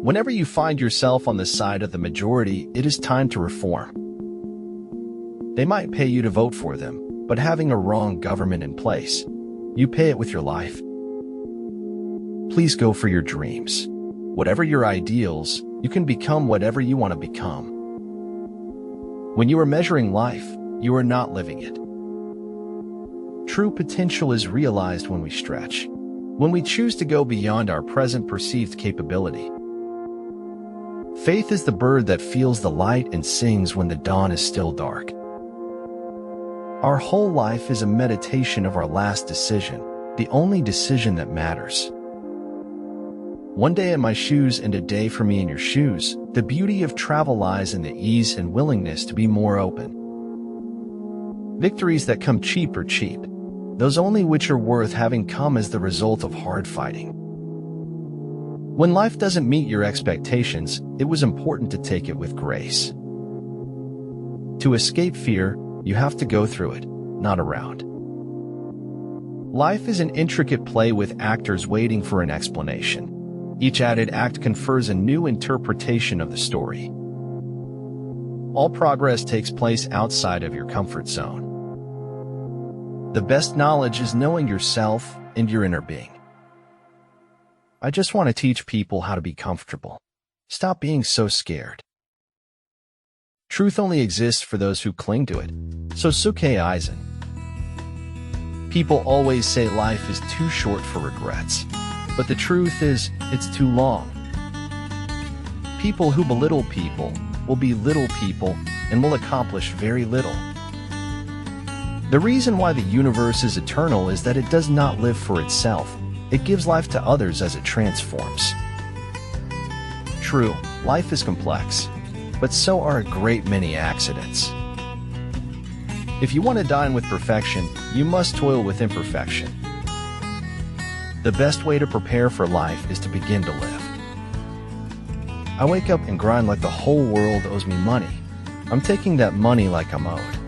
Whenever you find yourself on the side of the majority, it is time to reform. They might pay you to vote for them, but having a wrong government in place, you pay it with your life. Please go for your dreams. Whatever your ideals, you can become whatever you want to become. When you are measuring life, you are not living it. True potential is realized when we stretch, when we choose to go beyond our present perceived capability. Faith is the bird that feels the light and sings when the dawn is still dark. Our whole life is a meditation of our last decision, the only decision that matters. One day in my shoes and a day for me in your shoes, the beauty of travel lies in the ease and willingness to be more open. Victories that come cheap are cheap, those only which are worth having come as the result of hard fighting. When life doesn't meet your expectations, it was important to take it with grace. To escape fear, you have to go through it, not around. Life is an intricate play with actors waiting for an explanation. Each added act confers a new interpretation of the story. All progress takes place outside of your comfort zone. The best knowledge is knowing yourself and your inner being. I just want to teach people how to be comfortable. Stop being so scared. Truth only exists for those who cling to it. So Suke Eisen. People always say life is too short for regrets. But the truth is, it's too long. People who belittle people will be little people and will accomplish very little. The reason why the universe is eternal is that it does not live for itself. It gives life to others as it transforms. True, life is complex, but so are a great many accidents. If you want to dine with perfection, you must toil with imperfection. The best way to prepare for life is to begin to live. I wake up and grind like the whole world owes me money. I'm taking that money like I'm owed.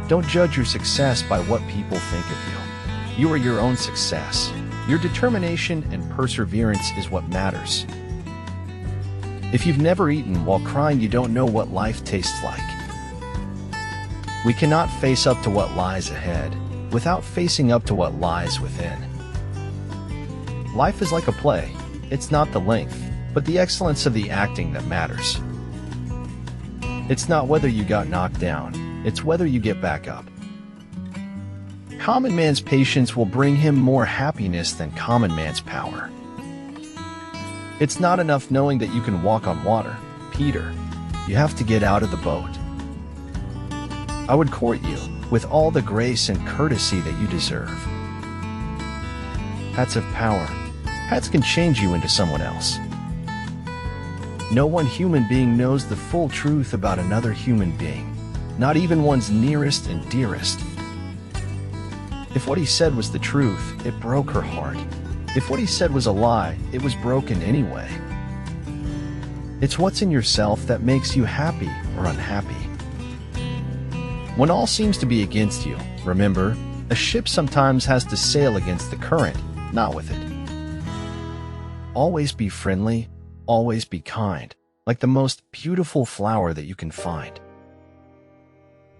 Don't judge your success by what people think of you. You are your own success. Your determination and perseverance is what matters. If you've never eaten while crying, you don't know what life tastes like. We cannot face up to what lies ahead without facing up to what lies within. Life is like a play. It's not the length, but the excellence of the acting that matters. It's not whether you got knocked down, it's whether you get back up. Common man's patience will bring him more happiness than common man's power. It's not enough knowing that you can walk on water, Peter. You have to get out of the boat. I would court you with all the grace and courtesy that you deserve. Hats have power. Hats can change you into someone else. No one human being knows the full truth about another human being, not even one's nearest and dearest. If what he said was the truth, it broke her heart. If what he said was a lie, it was broken anyway. It's what's in yourself that makes you happy or unhappy. When all seems to be against you, remember, a ship sometimes has to sail against the current, not with it. Always be friendly, always be kind, like the most beautiful flower that you can find.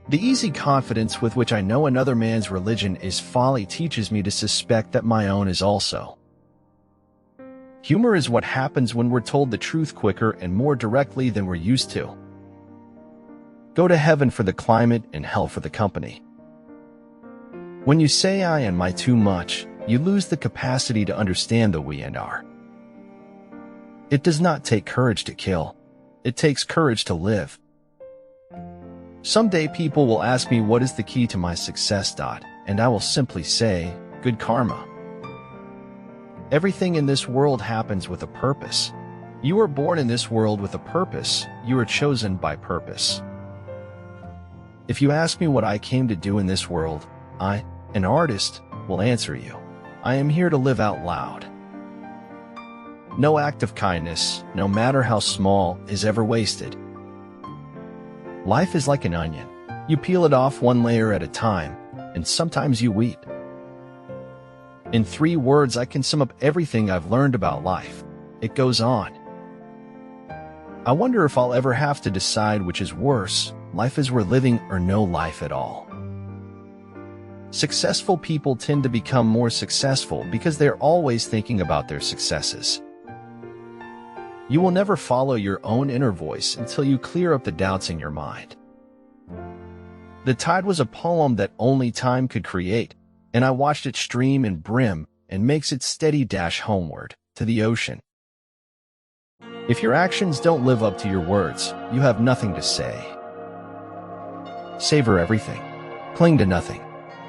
The easy confidence with which I know another man's religion is folly teaches me to suspect that my own is also. Humor is what happens when we're told the truth quicker and more directly than we're used to. Go to heaven for the climate and hell for the company. When you say I and my too much, you lose the capacity to understand the we and our. It does not take courage to kill. It takes courage to live. Someday people will ask me what is the key to my success, and I will simply say, good karma. Everything in this world happens with a purpose. You are born in this world with a purpose. You are chosen by purpose. If you ask me what I came to do in this world, I, an artist, will answer you. I am here to live out loud. No act of kindness, no matter how small, is ever wasted. Life is like an onion. You peel it off one layer at a time, and sometimes you weep. In 3 words, I can sum up everything I've learned about life. it goes on. I wonder if I'll ever have to decide which is worse, life as we're living or no life at all. Successful people tend to become more successful because they're always thinking about their successes. You will never follow your own inner voice until you clear up the doubts in your mind. The Tide was a poem that only time could create, and I watched it stream and brim and makes its steady dash homeward to the ocean. If your actions don't live up to your words, you have nothing to say. Savor everything. Cling to nothing.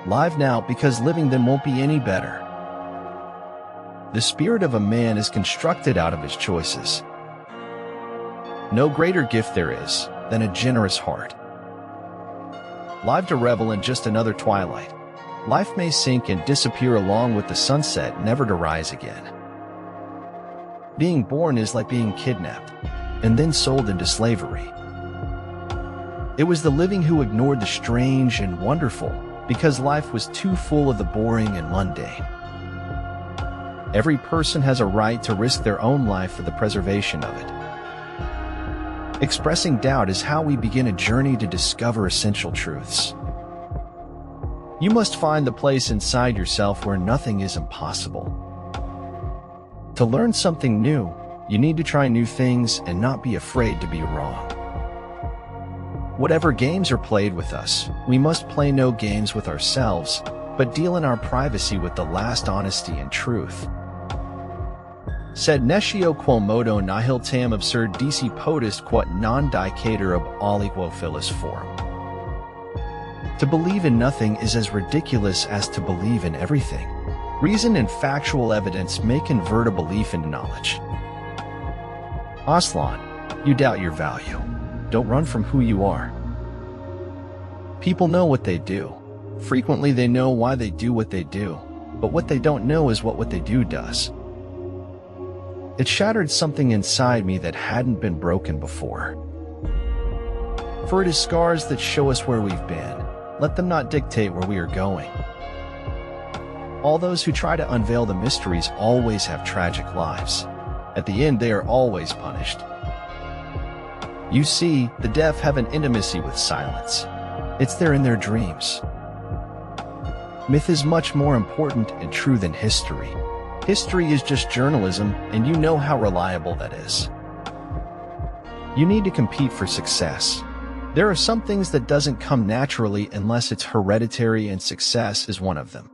Live now, because living then won't be any better. The spirit of a man is constructed out of his choices. No greater gift there is than a generous heart. Live to revel in just another twilight. Life may sink and disappear along with the sunset, never to rise again. Being born is like being kidnapped and then sold into slavery. It was the living who ignored the strange and wonderful because life was too full of the boring and mundane. Every person has a right to risk their own life for the preservation of it. Expressing doubt is how we begin a journey to discover essential truths. You must find the place inside yourself where nothing is impossible. To learn something new, you need to try new things and not be afraid to be wrong. Whatever games are played with us, we must play no games with ourselves, but deal in our privacy with the last honesty and truth. Sed nescio quomodo nihil tam absurdici potest quod non dicator ob aliquo filis forum. To believe in nothing is as ridiculous as to believe in everything. Reason and factual evidence may convert a belief into knowledge. Aslan, you doubt your value. Don't run from who you are. People know what they do. Frequently they know why they do what they do, but what they don't know is what they do does. It shattered something inside me that hadn't been broken before. For it is scars that show us where we've been. Let them not dictate where we are going. All those who try to unveil the mysteries always have tragic lives. At the end, they are always punished. You see, the deaf have an intimacy with silence. It's there in their dreams. Myth is much more important and true than history. History is just journalism, and you know how reliable that is. You need to compete for success. There are some things that doesn't come naturally unless it's hereditary, and success is one of them.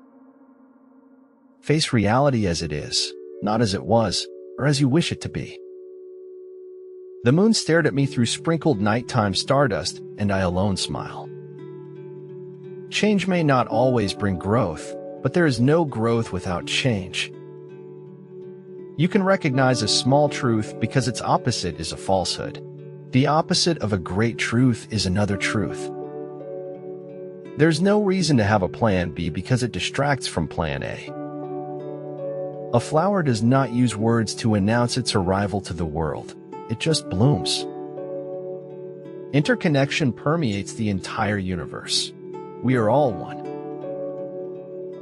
Face reality as it is, not as it was, or as you wish it to be. The moon stared at me through sprinkled nighttime stardust, and I alone smile. Change may not always bring growth, but there is no growth without change. You can recognize a small truth because its opposite is a falsehood. The opposite of a great truth is another truth. There's no reason to have a plan B because it distracts from plan A. A flower does not use words to announce its arrival to the world. It just blooms. Interconnection permeates the entire universe. We are all one.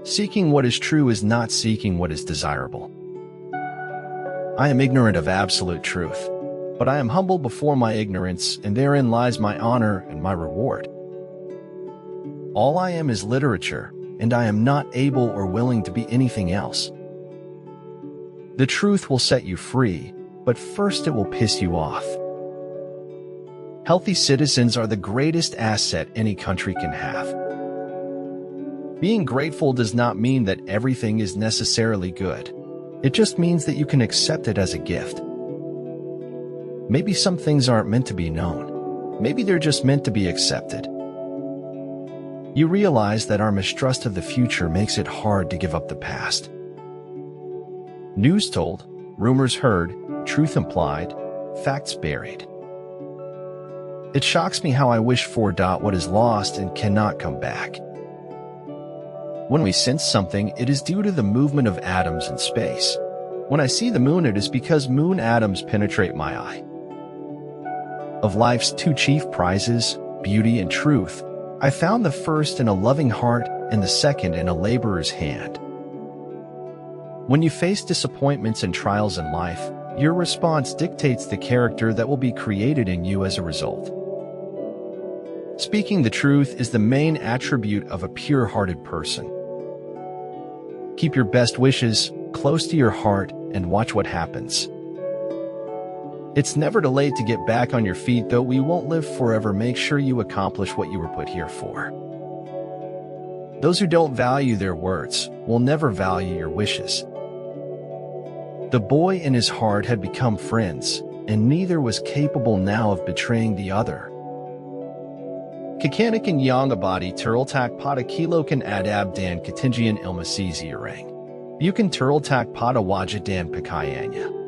Seeking what is true is not seeking what is desirable. I am ignorant of absolute truth, but I am humble before my ignorance, and therein lies my honor and my reward. All I am is literature, and I am not able or willing to be anything else. The truth will set you free, but first it will piss you off. Healthy citizens are the greatest asset any country can have. Being grateful does not mean that everything is necessarily good. It just means that you can accept it as a gift. Maybe some things aren't meant to be known. Maybe they're just meant to be accepted. You realize that our mistrust of the future makes it hard to give up the past. News told, rumors heard, truth implied, facts buried. It shocks me how I wish for what is lost and cannot come back. When we sense something, it is due to the movement of atoms in space. When I see the moon, it is because moon atoms penetrate my eye. Of life's two chief prizes, beauty and truth, I found the first in a loving heart and the second in a laborer's hand. When you face disappointments and trials in life, Your response dictates the character that will be created in you as a result. Speaking the truth is the main attribute of a pure-hearted person. Keep your best wishes close to your heart and watch what happens. It's never too late to get back on your feet, though we won't live forever. Make sure you accomplish what you were put here for. Those who don't value their words will never value your wishes. The boy and his heart had become friends, and neither was capable now of betraying the other. Kakanakan yang abadi turultak pada kilokan adab dan ketinggian ilmu seseorang. Bukan turultak pada wajah dan pakaiannya.